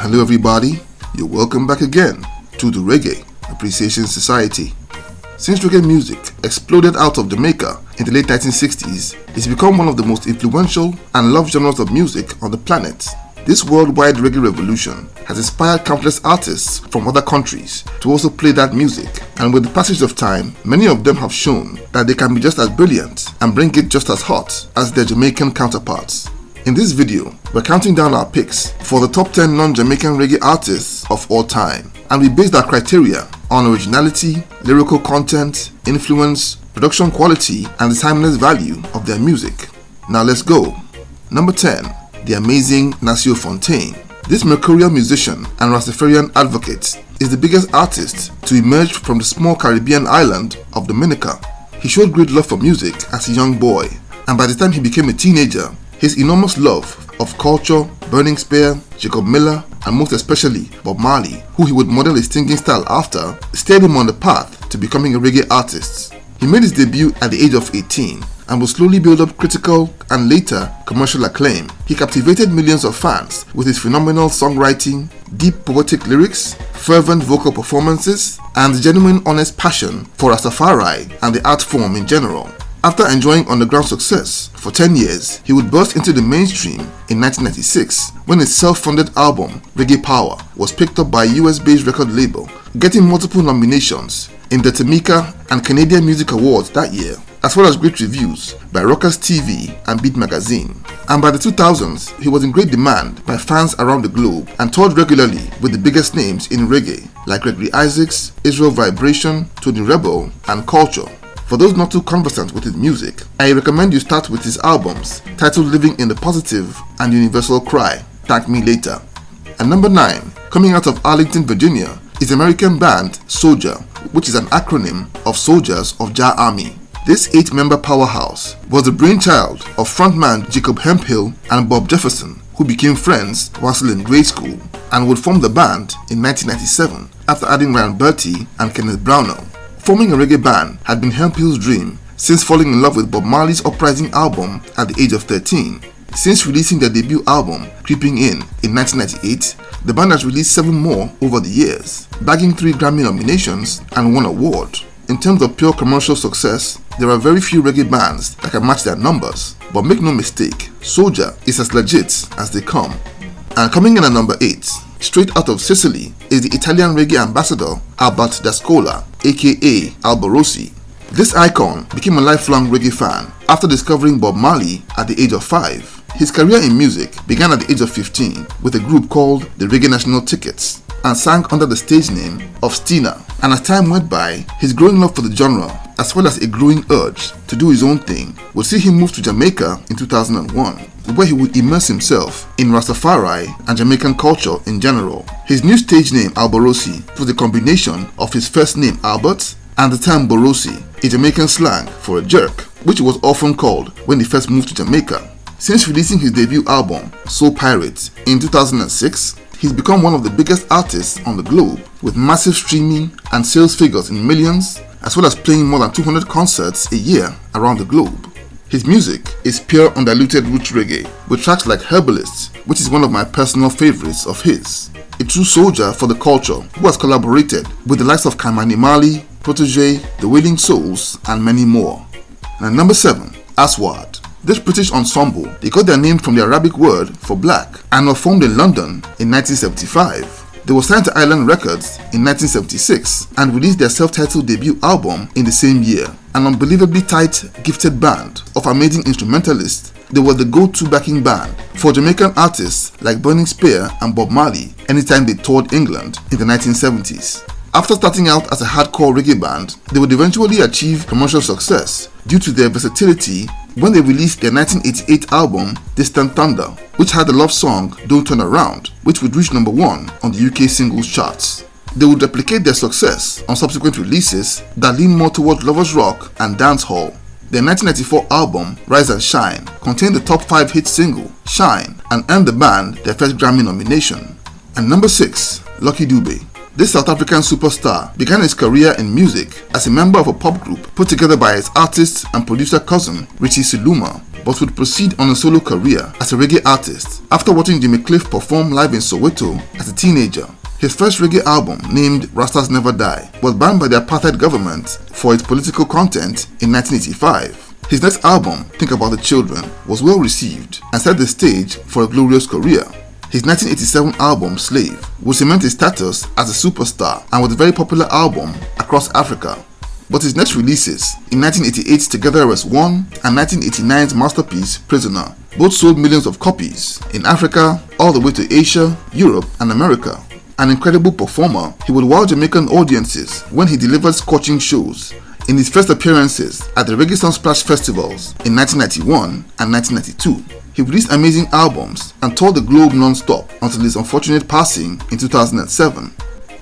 Hello everybody, you're welcome back again to the Reggae Appreciation Society. Since reggae music exploded out of Jamaica in the late 1960s, it's become one of the most influential and loved genres of music on the planet. This worldwide reggae revolution has inspired countless artists from other countries to also play that music, and with the passage of time, many of them have shown that they can be just as brilliant and bring it just as hot as their Jamaican counterparts. In this video, we're counting down our picks for the top 10 non-Jamaican reggae artists of all time, and we based our criteria on originality, lyrical content, influence, production quality, and the timeless value of their music. Now let's go. Number 10. The amazing Nasio Fontaine. This mercurial musician and Rastafarian advocate is the biggest artist to emerge from the small Caribbean island of Dominica. He showed great love for music as a young boy, and by the time he became a teenager, his enormous love of culture, Burning Spear, Jacob Miller, and most especially Bob Marley, who he would model his singing style after, steered him on the path to becoming a reggae artist. He made his debut at the age of 18 and would slowly build up critical and later commercial acclaim. He captivated millions of fans with his phenomenal songwriting, deep poetic lyrics, fervent vocal performances, and genuine honest passion for Rastafari and the art form in general. After enjoying underground success for 10 years, he would burst into the mainstream in 1996 when his self-funded album, Reggae Power, was picked up by a US-based record label, getting multiple nominations in the Jamaica and Canadian Music Awards that year, as well as great reviews by Rockers TV and Beat Magazine. And by the 2000s, he was in great demand by fans around the globe and toured regularly with the biggest names in reggae like Gregory Isaacs, Israel Vibration, Tony Rebel, and Culture. For those not too conversant with his music, I recommend you start with his albums titled Living in the Positive and Universal Cry, Thank Me Later. And number 9, coming out of Arlington, Virginia, is the American band Soldier, which is an acronym of Soldiers of Jah Army. This 8-member powerhouse was the brainchild of frontman Jacob Hemphill and Bob Jefferson, who became friends while still in grade school and would form the band in 1997 after adding Ryan Bertie and Kenneth Brownell. Forming a reggae band had been Hemphill's dream since falling in love with Bob Marley's Uprising album at the age of 13. Since releasing their debut album, Creeping In 1998, the band has released 7 more over the years, bagging 3 Grammy nominations and 1 award. In terms of pure commercial success, there are very few reggae bands that can match their numbers, but make no mistake, Soldier is as legit as they come. And coming in at number 8, straight out of Sicily, is the Italian reggae ambassador Albert D'Ascola, aka Alba Rossi. This icon became a lifelong reggae fan after discovering Bob Marley at the age of 5. His career in music began at the age of 15 with a group called the Reggae National Tickets and sang under the stage name of Stina. And as time went by, his growing love for the genre, as well as a growing urge to do his own thing, would see him move to Jamaica in 2001, where he would immerse himself in Rastafari and Jamaican culture in general. His new stage name, Alba Rossi, was a combination of his first name Albert and the term Borosi, a Jamaican slang for a jerk, which he was often called when he first moved to Jamaica. Since releasing his debut album, Soul Pirates, in 2006, he's become one of the biggest artists on the globe, with massive streaming and sales figures in millions, as well as playing more than 200 concerts a year around the globe. His music is pure undiluted roots reggae, with tracks like Herbalist, which is one of my personal favorites of his. A true soldier for the culture who has collaborated with the likes of Kaimani Marley, Protege, The Wailing Souls, and many more. And at number 7, Aswad. This British ensemble, they got their name from the Arabic word for black and were formed in London in 1975. They were signed to Island Records in 1976 and released their self-titled debut album in the same year. An unbelievably tight, gifted band of amazing instrumentalists, they were the go-to backing band for Jamaican artists like Burning Spear and Bob Marley anytime they toured England in the 1970s. After starting out as a hardcore reggae band, they would eventually achieve commercial success due to their versatility when they released their 1988 album Distant Thunder, which had the love song Don't Turn Around, which would reach number 1 on the UK singles charts. They would replicate their success on subsequent releases that lean more towards lovers rock and dancehall. Their 1994 album Rise and Shine contained the top 5 hit single Shine and earned the band their first Grammy nomination. And number 6, Lucky Dube. This South African superstar began his career in music as a member of a pop group put together by his artist and producer cousin Richie Siluma. but would proceed on a solo career as a reggae artist after watching Jimmy Cliff perform live in Soweto as a teenager. His first reggae album, named Rastas Never Die, was banned by the apartheid government for its political content in 1985. His next album, Think About the Children, was well received and set the stage for a glorious career. His 1987 album, Slave, would cement his status as a superstar and was a very popular album across Africa. But his next releases, in 1988's Together as One and 1989's masterpiece, Prisoner, both sold millions of copies in Africa, all the way to Asia, Europe, and America. An incredible performer, he would wow Jamaican audiences when he delivered scorching shows in his first appearances at the Reggae Sunsplash festivals in 1991 and 1992. He released amazing albums and toured the globe non-stop until his unfortunate passing in 2007.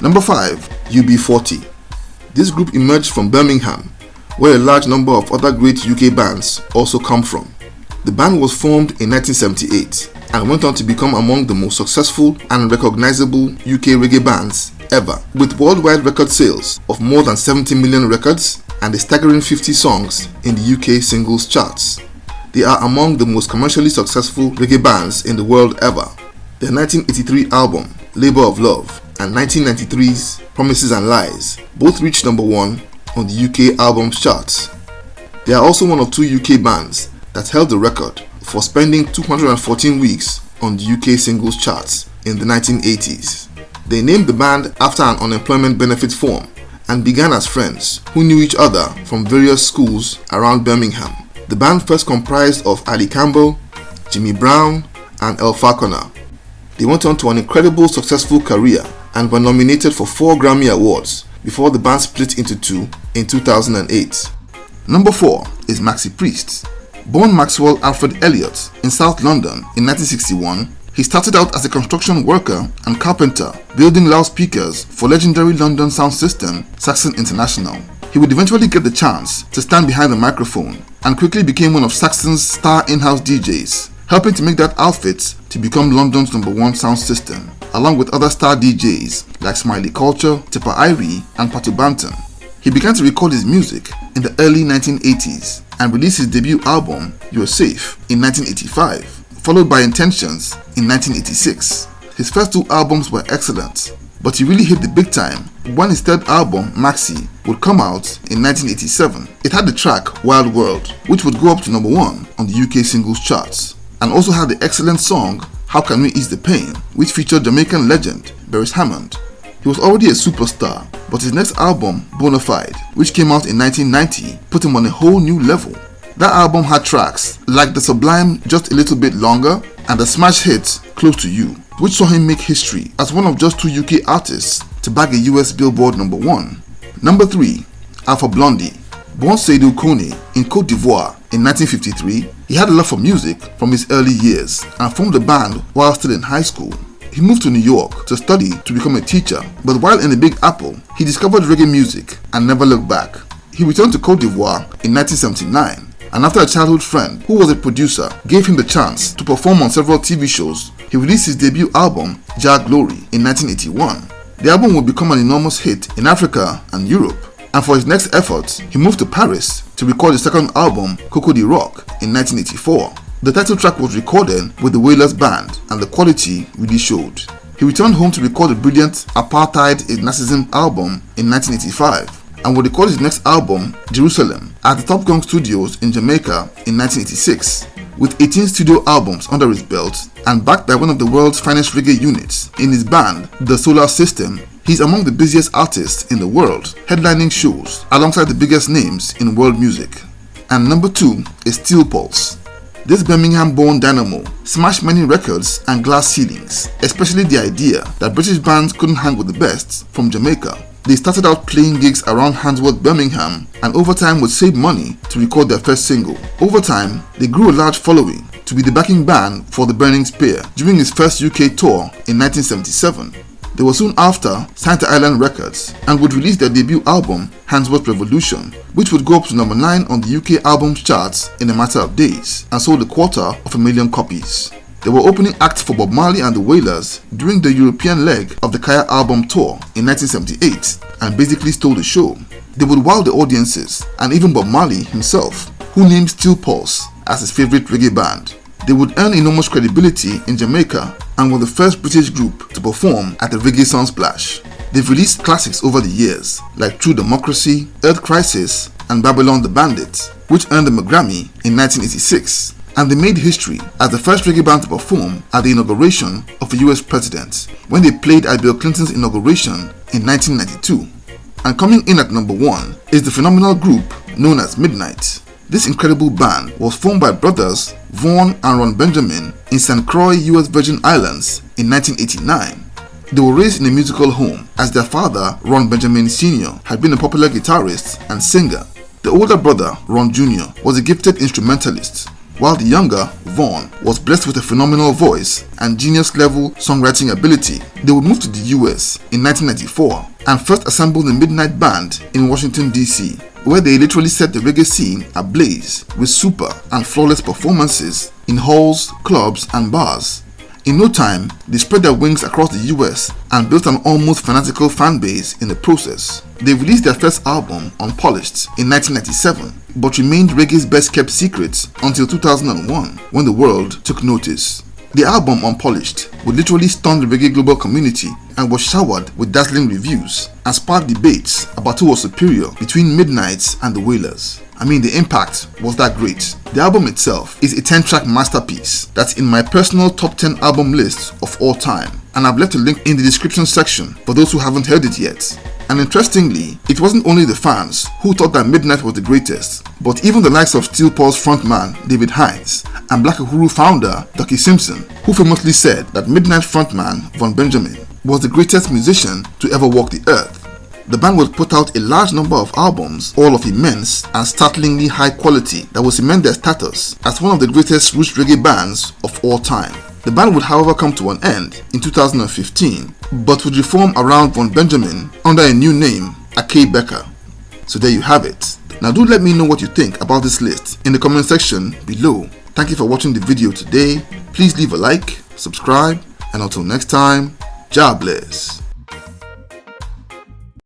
Number 5. UB40. This group emerged from Birmingham, where a large number of other great UK bands also come from. The band was formed in 1978 and went on to become among the most successful and recognizable UK reggae bands ever, with worldwide record sales of more than 70 million records and a staggering 50 songs in the UK singles charts. They are among the most commercially successful reggae bands in the world ever. Their 1983 album, Labour of Love, and 1993's Promises and Lies both reached number 1 on the UK albums charts. They are also one of 2 UK bands that held the record for spending 214 weeks on the UK singles charts in the 1980s. They named the band after an unemployment benefit form and began as friends who knew each other from various schools around Birmingham. The band first comprised of Ali Campbell, Jimmy Brown, and El Falconer. They went on to an incredible successful career and were nominated for 4 Grammy Awards before the band split into 2 in 2008. Number 4 is Maxi Priest. Born Maxwell Alfred Elliott in South London in 1961, he started out as a construction worker and carpenter, building loudspeakers for legendary London sound system Saxon International. He would eventually get the chance to stand behind the microphone and quickly became one of Saxon's star in-house DJs, helping to make that outfit to become London's #1 sound system, along with other star DJs like Smiley Culture, Tipper Irie, and Patu Banton. He began to record his music in the early 1980s and released his debut album, You're Safe, in 1985, followed by Intentions in 1986. His first 2 albums were excellent, but he really hit the big time when his third album, Maxi, would come out in 1987. It had the track Wild World, which would go up to number 1 on the UK singles charts, and also had the excellent song How Can We Ease the Pain, which featured Jamaican legend Beres Hammond. He was already a superstar, but his next album, Bonafide, which came out in 1990, put him on a whole new level. That album had tracks like the sublime Just a Little Bit Longer and the smash hit Close to You, which saw him make history as one of just 2 UK artists to bag a US Billboard #1. Number 3, Alpa Blondie. Born Seydou Kone in Côte d'Ivoire in 1953, he had a love for music from his early years and formed a band while still in high school. He moved to New York to study to become a teacher, but while in the Big Apple, he discovered reggae music and never looked back. He returned to Côte d'Ivoire in 1979, and after a childhood friend who was a producer gave him the chance to perform on several TV shows, he released his debut album, Jah Glory, in 1981. The album would become an enormous hit in Africa and Europe, and for his next efforts, he moved to Paris to record his second album, Coco de Rock, in 1984. The title track was recorded with the Wailers Band, and the quality really showed. He returned home to record the brilliant Apartheid is Nazism album in 1985, and would record his next album, Jerusalem, at the Top Gun Studios in Jamaica in 1986. With 18 studio albums under his belt, and backed by one of the world's finest reggae units in his band, The Solar System, he's among the busiest artists in the world, headlining shows alongside the biggest names in world music. And number 2 is Steel Pulse. This Birmingham-born dynamo smashed many records and glass ceilings, especially the idea that British bands couldn't hang with the best from Jamaica. They started out playing gigs around Handsworth, Birmingham, and over time would save money to record their first single. Over time, they grew a large following to be the backing band for the Burning Spear during his first UK tour in 1977. They were soon after signed to Island Records and would release their debut album, Handsworth Revolution, which would go up to number 9 on the UK albums charts in a matter of days and sold 250,000 copies. They were opening acts for Bob Marley and the Wailers during the European leg of the Kaya album tour in 1978 and basically stole the show. They would wow the audiences and even Bob Marley himself, who named Steel Pulse as his favorite reggae band. They would earn enormous credibility in Jamaica and were the first British group to perform at the Reggae Sunsplash. They've released classics over the years like True Democracy, Earth Crisis, and Babylon the Bandit, which earned them a Grammy in 1986. And they made history as the first reggae band to perform at the inauguration of a US president when they played at Bill Clinton's inauguration in 1992. And coming in at number 1 is the phenomenal group known as Midnite. This incredible band was formed by brothers Vaughn and Ron Benjamin in St. Croix, US Virgin Islands in 1989. They were raised in a musical home as their father, Ron Benjamin Sr., had been a popular guitarist and singer. The older brother, Ron Jr., was a gifted instrumentalist, while the younger, Vaughn, was blessed with a phenomenal voice and genius-level songwriting ability. They would move to the US in 1994 and first assembled the Midnite Band in Washington, D.C., where they literally set the reggae scene ablaze with super and flawless performances in halls, clubs, and bars. In no time, they spread their wings across the US and built an almost fanatical fan base in the process. They released their first album, Unpolished, in 1997, but remained reggae's best-kept secret until 2001, when the world took notice. The album Unpolished would literally stun the reggae global community and was showered with dazzling reviews and sparked debates about who was superior between Midnite and the Wailers. I mean, the impact was that great. The album itself is a 10-track masterpiece that's in my personal top 10 album list of all time, and I've left a link in the description section for those who haven't heard it yet. And interestingly, it wasn't only the fans who thought that Midnite was the greatest, but even the likes of Steel Pulse frontman David Hines and Black Uhuru founder Ducky Simpson, who famously said that Midnite frontman Von Benjamin was the greatest musician to ever walk the earth. The band would put out a large number of albums, all of immense and startlingly high quality, that would cement their status as one of the greatest roots reggae bands of all time. The band would however come to an end in 2015, but would reform around Von Benjamin under a new name, Akay Becker. So there you have it. Now do let me know what you think about this list in the comment section below. Thank you for watching the video today. Please leave a like, subscribe, and until next time, Jah bless.